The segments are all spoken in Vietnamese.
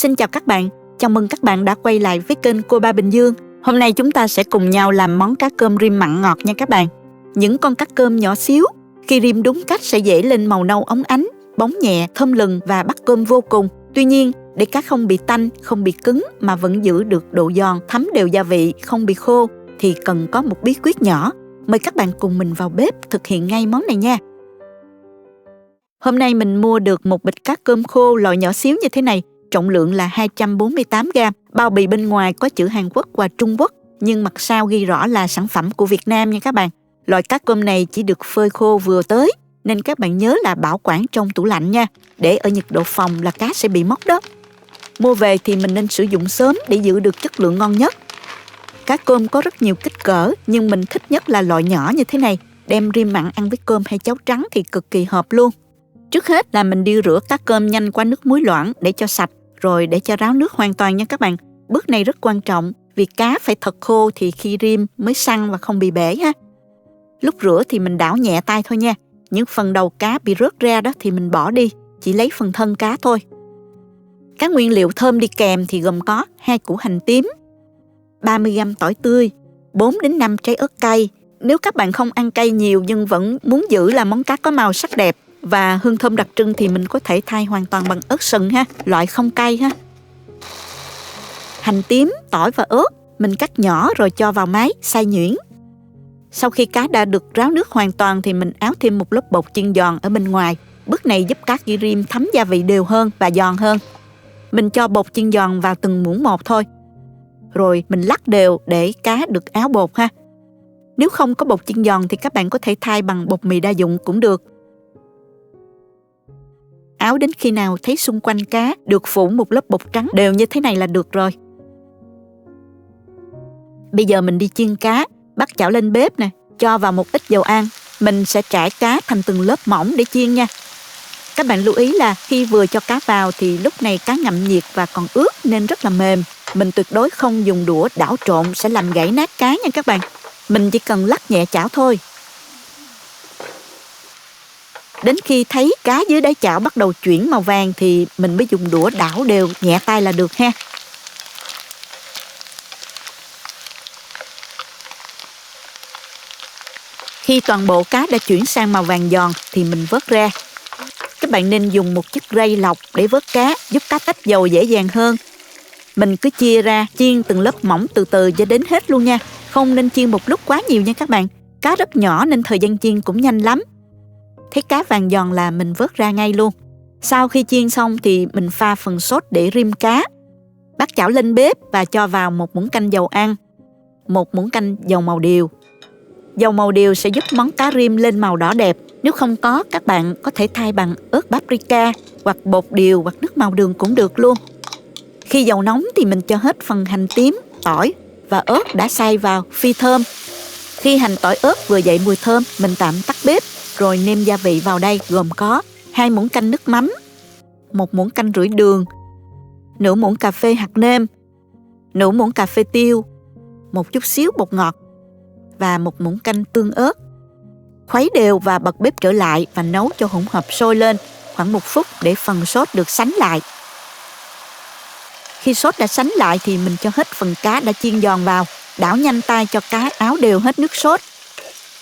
Xin chào các bạn, chào mừng các bạn đã quay lại với kênh Cô Ba Bình Dương. Hôm nay chúng ta sẽ cùng nhau làm món cá cơm rim mặn ngọt nha các bạn. Những con cá cơm nhỏ xíu, khi rim đúng cách sẽ dễ lên màu nâu óng ánh, bóng nhẹ, thơm lừng và bắt cơm vô cùng. Tuy nhiên, để cá không bị tanh, không bị cứng mà vẫn giữ được độ giòn, thấm đều gia vị, không bị khô thì cần có một bí quyết nhỏ. Mời các bạn cùng mình vào bếp thực hiện ngay món này nha. Hôm nay mình mua được một bịch cá cơm khô loại nhỏ xíu như thế này, trọng lượng là 248g, bao bì bên ngoài có chữ Hàn Quốc và Trung Quốc, nhưng mặt sau ghi rõ là sản phẩm của Việt Nam nha các bạn. Loại cá cơm này chỉ được phơi khô vừa tới, nên các bạn nhớ là bảo quản trong tủ lạnh nha, để ở nhiệt độ phòng là cá sẽ bị mốc đó. Mua về thì mình nên sử dụng sớm để giữ được chất lượng ngon nhất. Cá cơm có rất nhiều kích cỡ, nhưng mình thích nhất là loại nhỏ như thế này, đem rim mặn ăn với cơm hay cháo trắng thì cực kỳ hợp luôn. Trước hết là mình đi rửa cá cơm nhanh qua nước muối loãng để cho sạch, rồi để cho ráo nước hoàn toàn nha các bạn. Bước này rất quan trọng vì cá phải thật khô thì khi rim mới săn và không bị bể ha. Lúc rửa thì mình đảo nhẹ tay thôi nha. Những phần đầu cá bị rớt ra đó thì mình bỏ đi, chỉ lấy phần thân cá thôi. Các nguyên liệu thơm đi kèm thì gồm có 2 củ hành tím, 30g tỏi tươi, 4 đến 5 trái ớt cay. Nếu các bạn không ăn cay nhiều nhưng vẫn muốn giữ là món cá có màu sắc đẹp và hương thơm đặc trưng thì mình có thể thay hoàn toàn bằng ớt sừng ha, loại không cay ha. Hành tím, tỏi và ớt mình cắt nhỏ rồi cho vào máy xay nhuyễn. Sau khi cá đã được ráo nước hoàn toàn thì mình áo thêm một lớp bột chiên giòn ở bên ngoài. Bước này giúp cá ghi rim thấm gia vị đều hơn và giòn hơn. Mình cho bột chiên giòn vào từng muỗng một thôi. Rồi mình lắc đều để cá được áo bột ha. Nếu không có bột chiên giòn thì các bạn có thể thay bằng bột mì đa dụng cũng được. Áo đến khi nào thấy xung quanh cá được phủ một lớp bột trắng đều như thế này là được rồi. Bây giờ mình đi chiên cá, bắt chảo lên bếp nè, cho vào một ít dầu ăn. Mình sẽ trải cá thành từng lớp mỏng để chiên nha. Các bạn lưu ý là khi vừa cho cá vào thì lúc này cá ngậm nhiệt và còn ướt nên rất là mềm. Mình tuyệt đối không dùng đũa đảo trộn sẽ làm gãy nát cá nha các bạn. Mình chỉ cần lắc nhẹ chảo thôi. Đến khi thấy cá dưới đáy chảo bắt đầu chuyển màu vàng thì mình mới dùng đũa đảo đều nhẹ tay là được ha. Khi toàn bộ cá đã chuyển sang màu vàng giòn thì mình vớt ra. Các bạn nên dùng một chiếc rây lọc để vớt cá, giúp cá tách dầu dễ dàng hơn. Mình cứ chia ra, chiên từng lớp mỏng từ từ cho đến hết luôn nha. Không nên chiên một lúc quá nhiều nha các bạn. Cá rất nhỏ nên thời gian chiên cũng nhanh lắm. Thấy cá vàng giòn là mình vớt ra ngay luôn. Sau khi chiên xong thì mình pha phần sốt để rim cá. Bắt chảo lên bếp và cho vào một muỗng canh dầu ăn, một muỗng canh dầu màu điều. Dầu màu điều sẽ giúp món cá rim lên màu đỏ đẹp. Nếu không có, các bạn có thể thay bằng ớt paprika hoặc bột điều hoặc nước màu đường cũng được luôn. Khi dầu nóng thì mình cho hết phần hành tím, tỏi và ớt đã xay vào, phi thơm. Khi hành tỏi ớt vừa dậy mùi thơm, mình tạm tắt bếp rồi nêm gia vị vào đây gồm có 2 muỗng canh nước mắm, 1 muỗng canh rưỡi đường, nửa muỗng cà phê hạt nêm, nửa muỗng cà phê tiêu, một chút xíu bột ngọt và 1 muỗng canh tương ớt. Khuấy đều và bật bếp trở lại và nấu cho hỗn hợp sôi lên khoảng 1 phút để phần sốt được sánh lại. Khi sốt đã sánh lại thì mình cho hết phần cá đã chiên giòn vào, đảo nhanh tay cho cá áo đều hết nước sốt.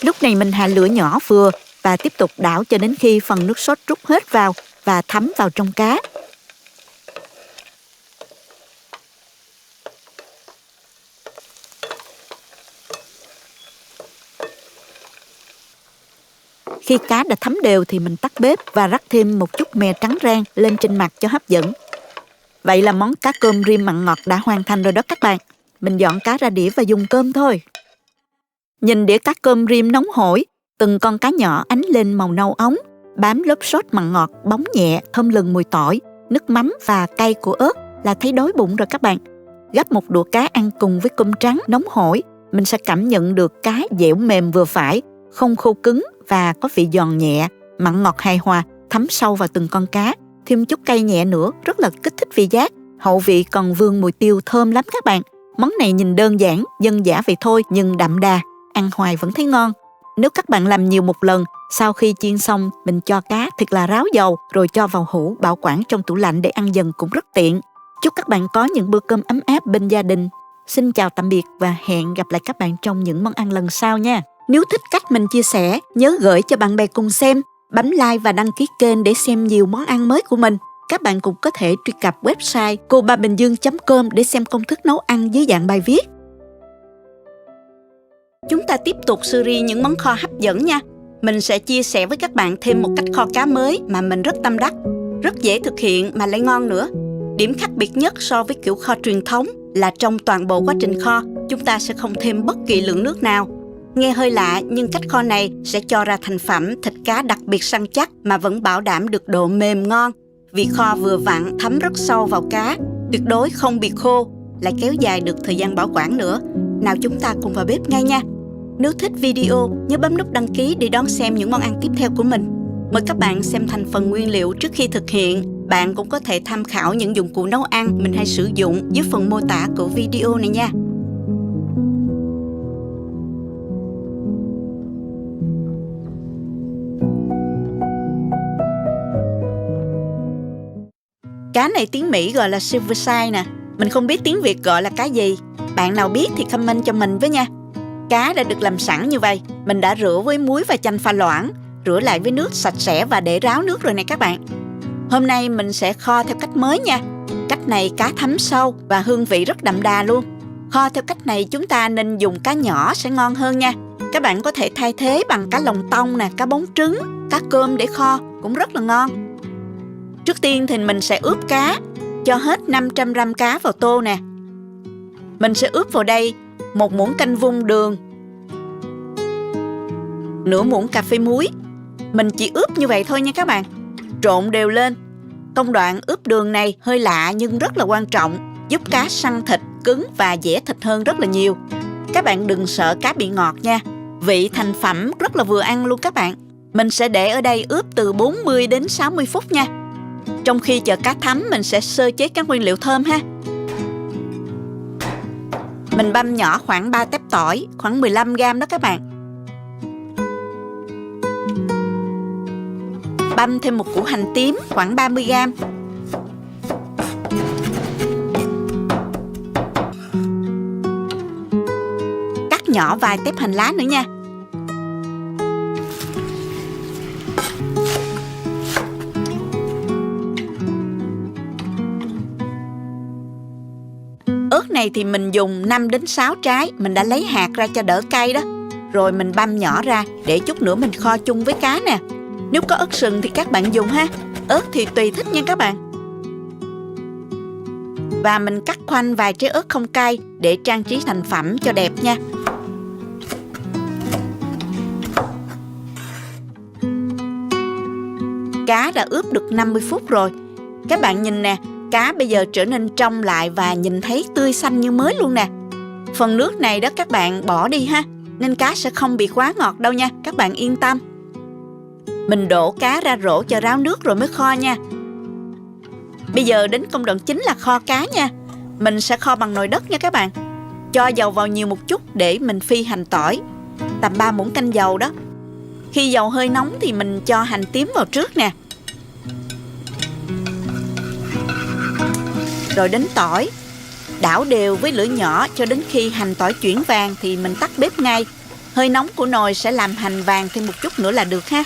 Lúc này mình hạ lửa nhỏ vừa và tiếp tục đảo cho đến khi phần nước sốt trút hết vào và thấm vào trong cá. Khi cá đã thấm đều thì mình tắt bếp và rắc thêm một chút mè trắng rang lên trên mặt cho hấp dẫn. Vậy là món cá cơm rim mặn ngọt đã hoàn thành rồi đó các bạn. Mình dọn cá ra đĩa và dùng cơm thôi. Nhìn đĩa cá cơm rim nóng hổi, từng con cá nhỏ ánh lên màu nâu óng, bám lớp sốt mặn ngọt, bóng nhẹ, thơm lừng mùi tỏi, nước mắm và cay của ớt là thấy đói bụng rồi các bạn. Gắp một đũa cá ăn cùng với cơm trắng nóng hổi, mình sẽ cảm nhận được cá dẻo mềm vừa phải, không khô cứng và có vị giòn nhẹ, mặn ngọt hài hòa, thấm sâu vào từng con cá. Thêm chút cay nhẹ nữa, rất là kích thích vị giác. Hậu vị còn vương mùi tiêu thơm lắm các bạn. Món này nhìn đơn giản, dân dã vậy thôi nhưng đậm đà, ăn hoài vẫn thấy ngon. Nếu các bạn làm nhiều một lần, sau khi chiên xong mình cho cá thật là ráo dầu rồi cho vào hũ bảo quản trong tủ lạnh để ăn dần cũng rất tiện. Chúc các bạn có những bữa cơm ấm áp bên gia đình. Xin chào tạm biệt và hẹn gặp lại các bạn trong những món ăn lần sau nha. Nếu thích cách mình chia sẻ, nhớ gửi cho bạn bè cùng xem, bấm like và đăng ký kênh để xem nhiều món ăn mới của mình. Các bạn cũng có thể truy cập website cobabình dương.com để xem công thức nấu ăn dưới dạng bài viết. Chúng ta tiếp tục series những món kho hấp dẫn nha. Mình sẽ chia sẻ với các bạn thêm một cách kho cá mới mà mình rất tâm đắc, rất dễ thực hiện mà lại ngon nữa. Điểm khác biệt nhất so với kiểu kho truyền thống là trong toàn bộ quá trình kho, chúng ta sẽ không thêm bất kỳ lượng nước nào. Nghe hơi lạ nhưng cách kho này sẽ cho ra thành phẩm thịt cá đặc biệt săn chắc mà vẫn bảo đảm được độ mềm ngon. Vị kho vừa vặn thấm rất sâu vào cá, tuyệt đối không bị khô, lại kéo dài được thời gian bảo quản nữa. Nào chúng ta cùng vào bếp ngay nha. Nếu thích video, nhớ bấm nút đăng ký để đón xem những món ăn tiếp theo của mình. Mời các bạn xem thành phần nguyên liệu trước khi thực hiện. Bạn cũng có thể tham khảo những dụng cụ nấu ăn mình hay sử dụng dưới phần mô tả của video này nha. Cá này tiếng Mỹ gọi là silverside nè. Mình không biết tiếng Việt gọi là cá gì. Bạn nào biết thì comment cho mình với nha. Cá đã được làm sẵn như vậy. Mình đã rửa với muối và chanh pha loãng, rửa lại với nước sạch sẽ và để ráo nước rồi nè các bạn. Hôm nay mình sẽ kho theo cách mới nha. Cách này cá thấm sâu và hương vị rất đậm đà luôn. Kho theo cách này chúng ta nên dùng cá nhỏ sẽ ngon hơn nha. Các bạn có thể thay thế bằng cá lồng tông nè, cá bóng trứng, cá cơm để kho cũng rất là ngon. Trước tiên thì mình sẽ ướp cá. Cho hết 500g cá vào tô nè. Mình sẽ ướp vào đây 1 muỗng canh vung đường, nửa muỗng cà phê muối. Mình chỉ ướp như vậy thôi nha các bạn. Trộn đều lên. Công đoạn ướp đường này hơi lạ nhưng rất là quan trọng, giúp cá săn thịt cứng và dẻ thịt hơn rất là nhiều. Các bạn đừng sợ cá bị ngọt nha. Vị thành phẩm rất là vừa ăn luôn các bạn. Mình sẽ để ở đây ướp từ 40 đến 60 phút nha. Trong khi chờ cá thấm mình sẽ sơ chế các nguyên liệu thơm ha. Mình băm nhỏ khoảng 3 tép tỏi, khoảng 15g đó các bạn. Băm thêm một củ hành tím khoảng 30g. Cắt nhỏ vài tép hành lá nữa nha. Ớt này thì mình dùng 5 đến 6 trái, mình đã lấy hạt ra cho đỡ cay đó. Rồi mình băm nhỏ ra để chút nữa mình kho chung với cá nè. Nếu có ớt sừng thì các bạn dùng ha. Ớt thì tùy thích nha các bạn. Và mình cắt khoanh vài trái ớt không cay để trang trí thành phẩm cho đẹp nha. Cá đã ướp được 50 phút rồi. Các bạn nhìn nè, cá bây giờ trở nên trong lại và nhìn thấy tươi xanh như mới luôn nè. Phần nước này đó các bạn bỏ đi ha, nên cá sẽ không bị quá ngọt đâu nha, các bạn yên tâm. Mình đổ cá ra rổ cho ráo nước rồi mới kho nha. Bây giờ đến công đoạn chính là kho cá nha. Mình sẽ kho bằng nồi đất nha các bạn. Cho dầu vào nhiều một chút để mình phi hành tỏi, tầm 3 muỗng canh dầu đó. Khi dầu hơi nóng thì mình cho hành tím vào trước nè. Rồi đến tỏi. Đảo đều với lửa nhỏ cho đến khi hành tỏi chuyển vàng thì mình tắt bếp ngay. Hơi nóng của nồi sẽ làm hành vàng thêm một chút nữa là được ha.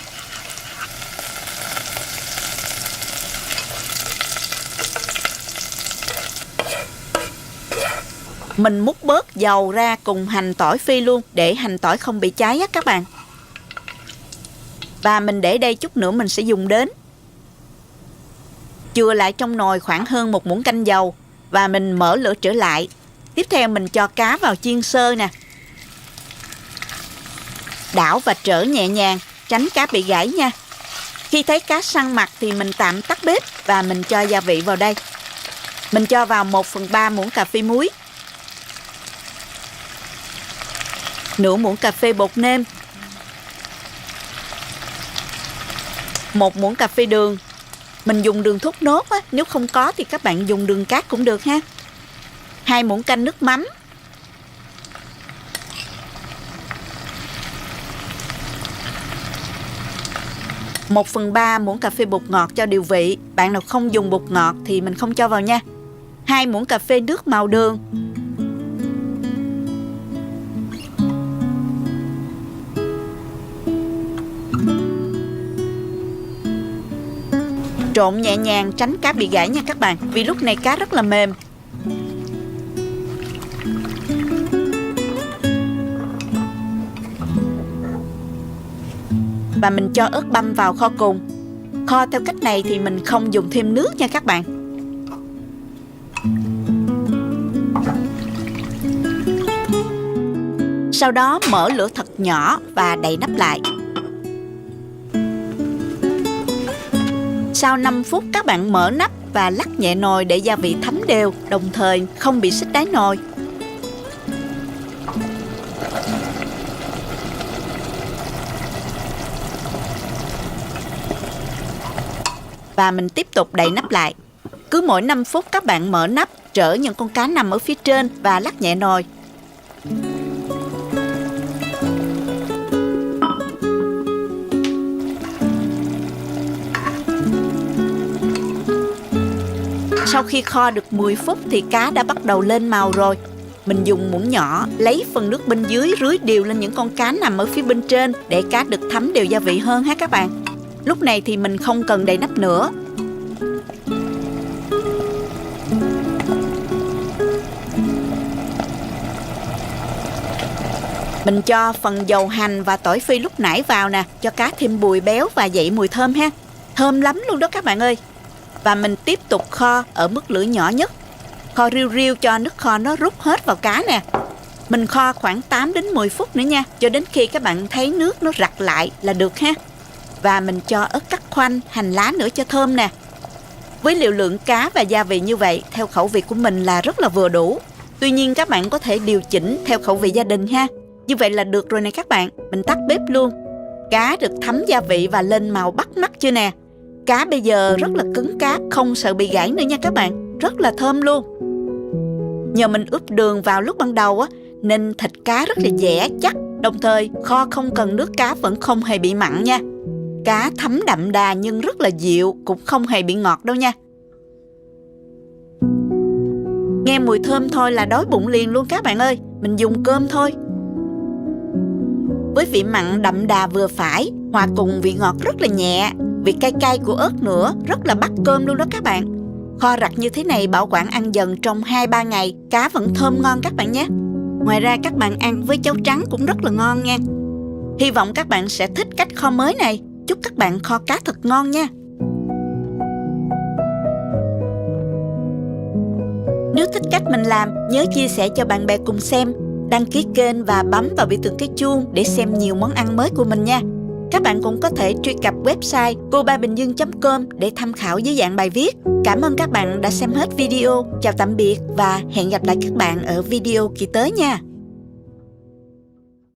Mình múc bớt dầu ra cùng hành tỏi phi luôn để hành tỏi không bị cháy á các bạn. Và mình để đây chút nữa mình sẽ dùng đến. Chừa lại trong nồi khoảng hơn 1 muỗng canh dầu và mình mở lửa trở lại. Tiếp theo mình cho cá vào chiên sơ nè. Đảo và trở nhẹ nhàng, tránh cá bị gãy nha. Khi thấy cá săn mặt thì mình tạm tắt bếp và mình cho gia vị vào đây. Mình cho vào 1/3 muỗng cà phê muối, nửa muỗng cà phê bột nêm, 1 muỗng cà phê đường. Mình dùng đường thốt nốt á, nếu không có thì các bạn dùng đường cát cũng được ha. 2 muỗng canh nước mắm, 1/3 muỗng cà phê bột ngọt cho điều vị. Bạn nào không dùng bột ngọt thì mình không cho vào nha. 2 muỗng cà phê nước màu đường, trộn nhẹ nhàng tránh cá bị gãy nha các bạn, vì lúc này cá rất là mềm. Và mình cho ớt băm vào kho cùng. Kho theo cách này thì mình không dùng thêm nước nha các bạn. Sau đó mở lửa thật nhỏ và đậy nắp lại. Sau 5 phút các bạn mở nắp và lắc nhẹ nồi để gia vị thấm đều, đồng thời không bị xích đáy nồi. Và mình tiếp tục đậy nắp lại. Cứ mỗi 5 phút các bạn mở nắp, trỡ những con cá nằm ở phía trên và lắc nhẹ nồi. Sau khi kho được 10 phút thì cá đã bắt đầu lên màu rồi. Mình dùng muỗng nhỏ lấy phần nước bên dưới rưới đều lên những con cá nằm ở phía bên trên để cá được thấm đều gia vị hơn ha các bạn. Lúc này thì mình không cần đậy nắp nữa. Mình cho phần dầu hành và tỏi phi lúc nãy vào nè, cho cá thêm bùi béo và dậy mùi thơm ha. Thơm lắm luôn đó các bạn ơi. Và mình tiếp tục kho ở mức lửa nhỏ nhất. Kho riu riu cho nước kho nó rút hết vào cá nè. Mình kho khoảng 8 đến 10 phút nữa nha, cho đến khi các bạn thấy nước nó rặt lại là được ha. Và mình cho ớt cắt khoanh, hành lá nữa cho thơm nè. Với liều lượng cá và gia vị như vậy, theo khẩu vị của mình là rất là vừa đủ. Tuy nhiên các bạn có thể điều chỉnh theo khẩu vị gia đình ha. Như vậy là được rồi nè các bạn. Mình tắt bếp luôn. Cá được thấm gia vị và lên màu bắt mắt chưa nè. Cá bây giờ rất là cứng cáp, không sợ bị gãy nữa nha các bạn. Rất là thơm luôn. Nhờ mình ướp đường vào lúc ban đầu á, nên thịt cá rất là dẻ, chắc. Đồng thời kho không cần nước cá vẫn không hề bị mặn nha. Cá thấm đậm đà nhưng rất là dịu, cũng không hề bị ngọt đâu nha. Nghe mùi thơm thôi là đói bụng liền luôn các bạn ơi. Mình dùng cơm thôi. Với vị mặn đậm đà vừa phải, hòa cùng vị ngọt rất là nhẹ, vị cay cay của ớt nữa, rất là bắt cơm luôn đó các bạn. Kho rặt như thế này bảo quản ăn dần trong 2-3 ngày, cá vẫn thơm ngon các bạn nhé. Ngoài ra các bạn ăn với cháo trắng cũng rất là ngon nha. Hy vọng các bạn sẽ thích cách kho mới này. Chúc các bạn kho cá thật ngon nha. Nếu thích cách mình làm, nhớ chia sẻ cho bạn bè cùng xem, đăng ký kênh và bấm vào biểu tượng cái chuông để xem nhiều món ăn mới của mình nha. Các bạn cũng có thể truy cập website cobabình dương.com để tham khảo dưới dạng bài viết. Cảm ơn các bạn đã xem hết video. Chào tạm biệt và hẹn gặp lại các bạn ở video kỳ tới nha.